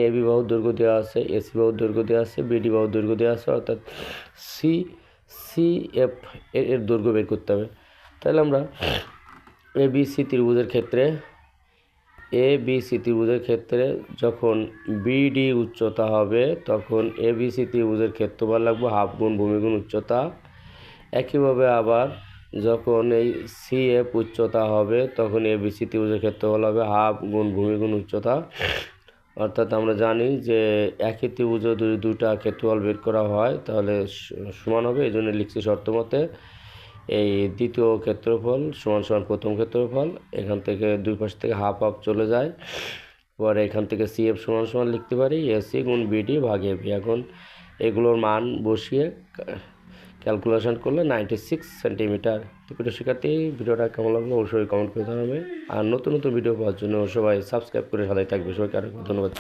AB বাহুর দৈর্ঘ্য দেওয়া আছে, এসি বাহুর দৈর্ঘ্য দেওয়া আছে, বিডি বাহুর দৈর্ঘ্য দেওয়া আছে, অর্থাৎ সিএফ এর দৈর্ঘ্য বের করতে হবে। তাহলে আমরা এবিসি ত্রিভুজের ক্ষেত্রে যখন বিডি উচ্চতা হবে তখন এবিসি ত্রিভুজের ক্ষেত্রফল লাগবে হাফ গুণ ভূমি গুণ উচ্চতা। একইভাবে আবার যখন এই সিএফ উচ্চতা হবে তখন এবিসি ত্রিভুজের ক্ষেত্রফল হবে হাফ গুণ ভূমি গুণ উচ্চতা। অর্থাৎ আমরা জানি যে একই ত্রিভুজে যদি দুটা ক্ষেত্রফল বের করা হয় তাহলে সমান হবে, এই জন্য লিখছি শর্ত মতে এই দ্বিতীয় ক্ষেত্রফল সমান সমান প্রথম ক্ষেত্রফল। এখান থেকে দুই পাশ থেকে হাফ হাফ চলে যায়, পরে এখান থেকে সিএফ সমান সমান লিখতে পারি এসি গুণ বিডি ভাগ এবি। এখন এগুলোর মান বসিয়ে ক্যালকুলেশন করলে 96 সেন্টিমিটার। তো প্রিয় শিক্ষার্থী, ভিডিওটা কেমন লাগলো অবশ্যই কমেন্ট করে জানাবে। আর নতুন নতুন ভিডিও পাওয়ার জন্য সবাই সাবস্ক্রাইব করে সাথে থাকবে। সবাইকে আরেকবার ধন্যবাদ।